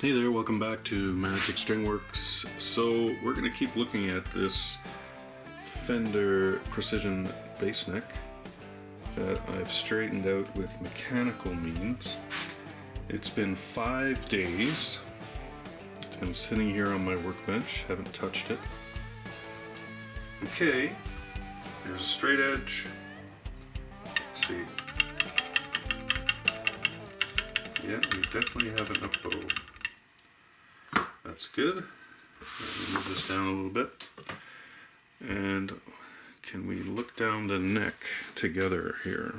Hey there, welcome back to Magic Stringworks. So we're going to keep looking at this Fender Precision bass neck that I've straightened out with mechanical means. It's been 5 days. It's been sitting here on my workbench, haven't touched it. Okay, here's a straight edge. Let's see. Yeah, we definitely have an up bow. That's good. Let me move this down a little bit. And can we look down the neck together here?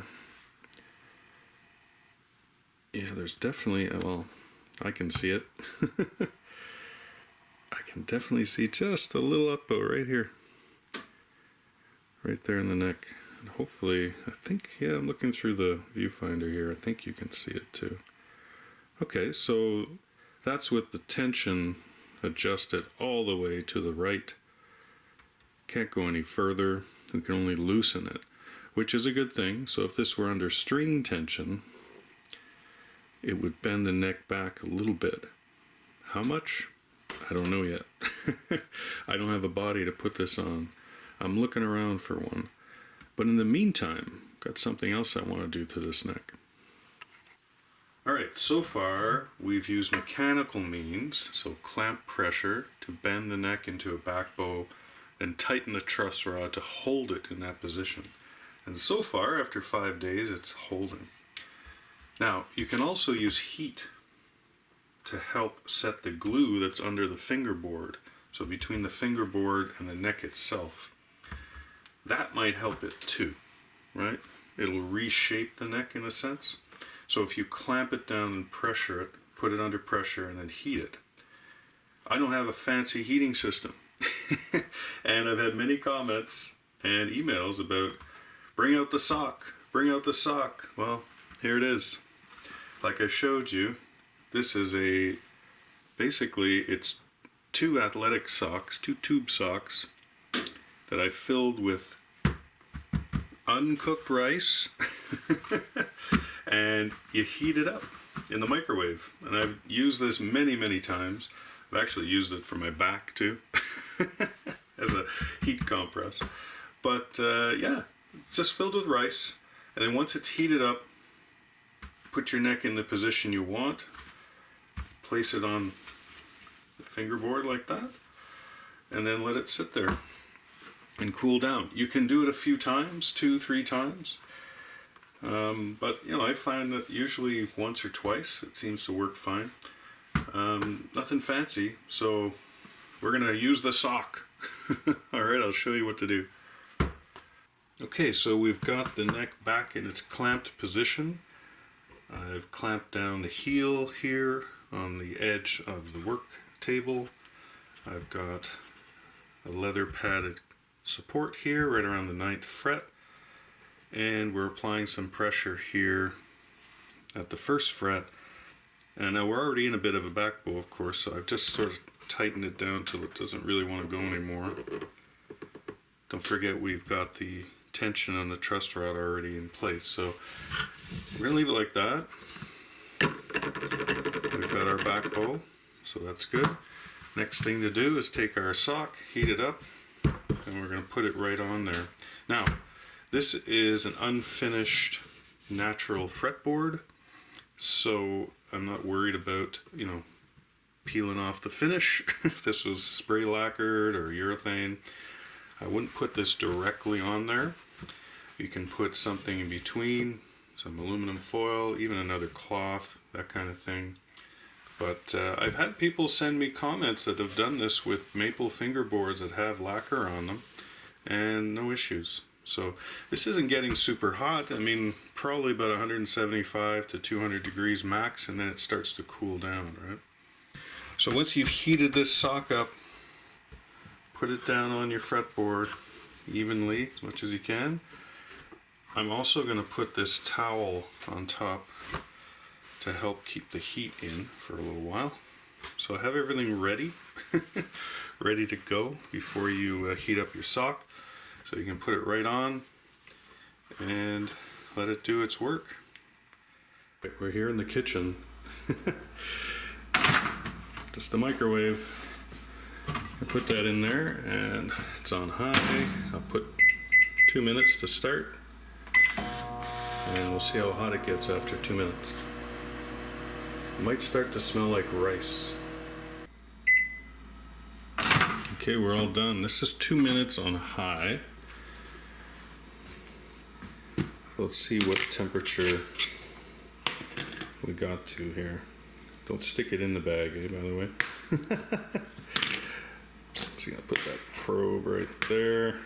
Yeah, there's definitely, well, I can see it. I can definitely see just a little up bow right here. Right there in the neck. And hopefully, I think, yeah, I'm looking through the viewfinder here. I think you can see it too. Okay, so that's with the tension adjusted all the way to the right. Can't go any further. We can only loosen it, which is a good thing. So if this were under string tension, it would bend the neck back a little bit. How much? I don't know yet. I don't have a body to put this on. I'm looking around for one. But in the meantime, I've got something else I want to do to this neck. Alright, so far we've used mechanical means, so clamp pressure to bend the neck into a back bow and tighten the truss rod to hold it in that position. And so far, after 5 days, it's holding. Now, you can also use heat to help set the glue that's under the fingerboard, so between the fingerboard and the neck itself. That might help it too, right? It'll reshape the neck in a sense. So if you clamp it down and pressure it, put it under pressure and then heat it. I don't have a fancy heating system. And I've had many comments and emails about bring out the sock, bring out the sock. Well, here it is. Like I showed you, this is basically it's 2 athletic socks, 2 tube socks that I filled with uncooked rice. And you heat it up in the microwave. And I've used this many times. I've actually used it for my back too, as a heat compress. But yeah, it's just filled with rice. And then once it's heated up, put your neck in the position you want. Place it on the fingerboard like that. And then let it sit there and cool down. You can do it a few times, 2-3 times. But you know, I find that usually once or twice it seems to work fine. Nothing fancy, so we're gonna use the sock. Alright, I'll show you what to do. Okay, so we've got the neck back in its clamped position. I've clamped down the heel here on the edge of the work table. I've got a leather padded support here right around the 9th fret. And we're applying some pressure here at the 1st fret. And now we're already in a bit of a back bow, of course, so I've just sort of tightened it down till it doesn't really want to go anymore. Don't forget we've got the tension on the truss rod already in place, so we're going to leave it like that. We've got our back bow, so that's good. Next thing to do is take our sock, heat it up, and we're going to put it right on there. Now, this is an unfinished natural fretboard, so I'm not worried about, you know, peeling off the finish. If this was spray lacquered or urethane, I wouldn't put this directly on there. You can put something in between, some aluminum foil, even another cloth, that kind of thing. But I've had people send me comments that have done this with maple fingerboards that have lacquer on them, and no issues. So this isn't getting super hot. I mean, probably about 175 to 200 degrees max, and then it starts to cool down, right? So once you've heated this sock up, put it down on your fretboard evenly, as much as you can. I'm also going to put this towel on top to help keep the heat in for a little while. So I have everything ready, ready to go before you heat up your sock. So you can put it right on and let it do its work. We're here in the kitchen. Just the microwave. I put that in there and it's on high. I'll put 2 minutes to start and we'll see how hot it gets after 2 minutes. It might start to smell like rice. Okay, we're all done. This is 2 minutes on high. Let's see what temperature we got to here. Don't stick it in the bag, by the way. So I'm gonna put that probe right there.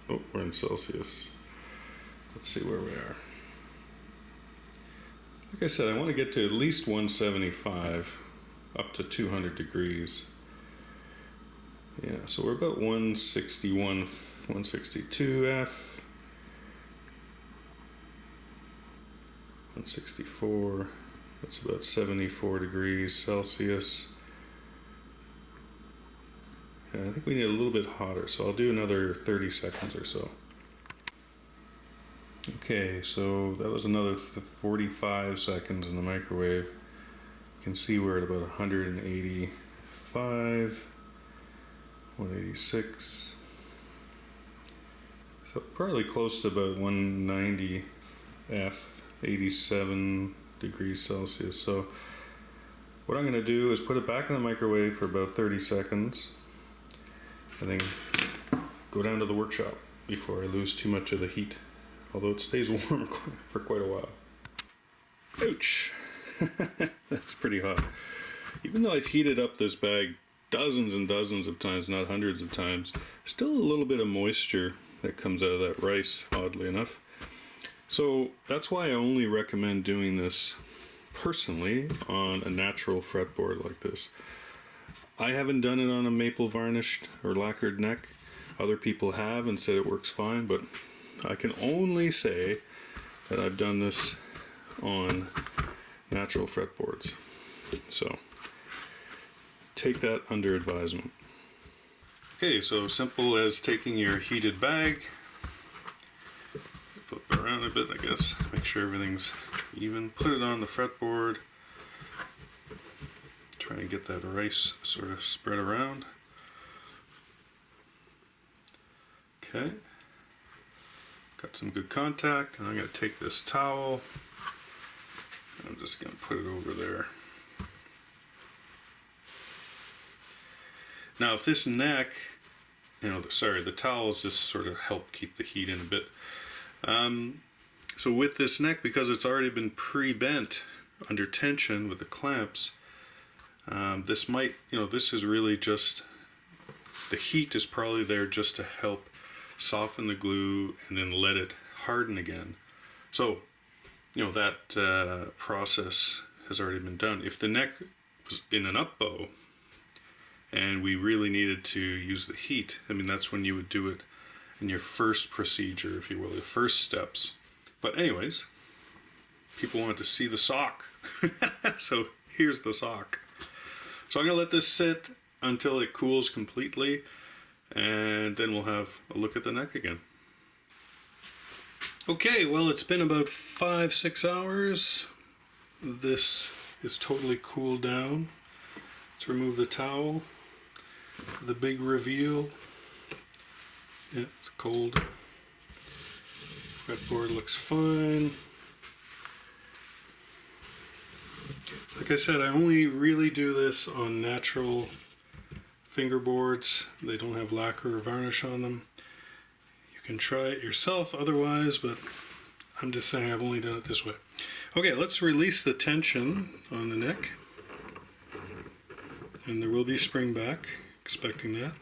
Oh, we're in Celsius. Let's see where we are. Like I said, I want to get to at least 175, up to 200 degrees. Yeah, so we're about 161, 162 F, 164. That's about 74 degrees Celsius. Yeah, I think we need a little bit hotter, so I'll do another 30 seconds or so. Okay, so that was another 45 seconds in the microwave. You can see we're at about 185, 186. So probably close to about 190 F, 87 degrees Celsius. So what I'm going to do is put it back in the microwave for about 30 seconds and then go down to the workshop before I lose too much of the heat, although it stays warm for quite a while. Ouch! That's pretty hot. Even though I've heated up this bag dozens and dozens of times, not hundreds of times, still a little bit of moisture that comes out of that rice, oddly enough. So that's why I only recommend doing this personally on a natural fretboard like this. I haven't done it on a maple varnished or lacquered neck. Other people have and said it works fine, but I can only say that I've done this on natural fretboards. So take that under advisement. Okay, so simple as taking your heated bag, flip it around a bit, I guess, make sure everything's even, put it on the fretboard, try and get that rice sort of spread around. Okay, got some good contact, and I'm going to take this towel, and I'm just going to put it over there. Now if this neck, the towels just sort of help keep the heat in a bit. So with this neck, because it's already been pre-bent under tension with the clamps, this might, this is really just, the heat is probably there just to help soften the glue and then let it harden again. So, that process has already been done. If the neck was in an up bow and we really needed to use the heat, that's when you would do it in your first procedure, if you will, the first steps. But anyways, people wanted to see the sock. So here's the sock. So I'm going to let this sit until it cools completely, and then we'll have a look at the neck again. Okay, well, it's been about 5-6 hours. This is totally cooled down. Let's remove the towel. The big reveal. Yeah, it's cold. Fretboard looks fine. Like I said, I only really do this on natural fingerboards. They don't have lacquer or varnish on them. You can try it yourself otherwise, but I'm just saying I've only done it this way. Okay, let's release the tension on the neck. And there will be spring back, expecting that.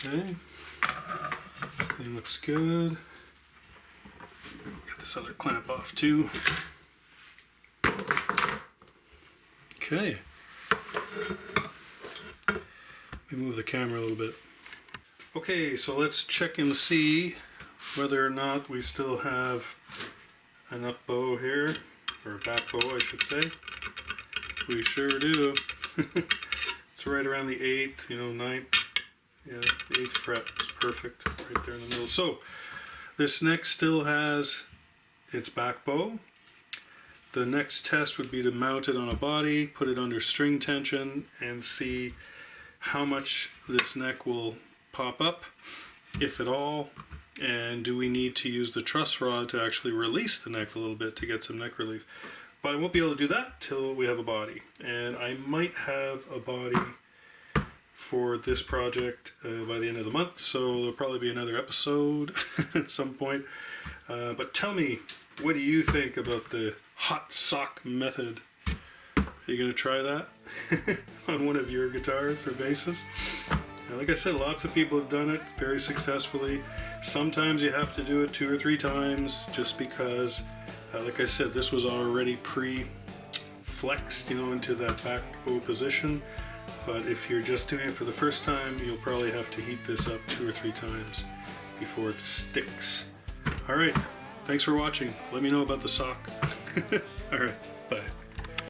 Okay, everything looks good. Get this other clamp off too. Okay. Let me move the camera a little bit. Okay, so let's check and see whether or not we still have an up bow here, or a back bow I should say. We sure do. It's right around the 8th, 9th. Yeah, the 8th fret is perfect, right there in the middle. So, this neck still has its back bow. The next test would be to mount it on a body, put it under string tension, and see how much this neck will pop up, if at all, and do we need to use the truss rod to actually release the neck a little bit to get some neck relief. But I won't be able to do that till we have a body, and I might have a body for this project by the end of the month, so there'll probably be another episode at some point. But tell me, what do you think about the hot sock method? Are you going to try that on one of your guitars or basses? Now, like I said, lots of people have done it very successfully. Sometimes you have to do it 2 or 3 times just because, like I said, this was already pre-flexed, you know, into that back bow position. But if you're just doing it for the first time, you'll probably have to heat this up 2 or 3 times before it sticks. Alright, thanks for watching. Let me know about the sock. Alright, bye.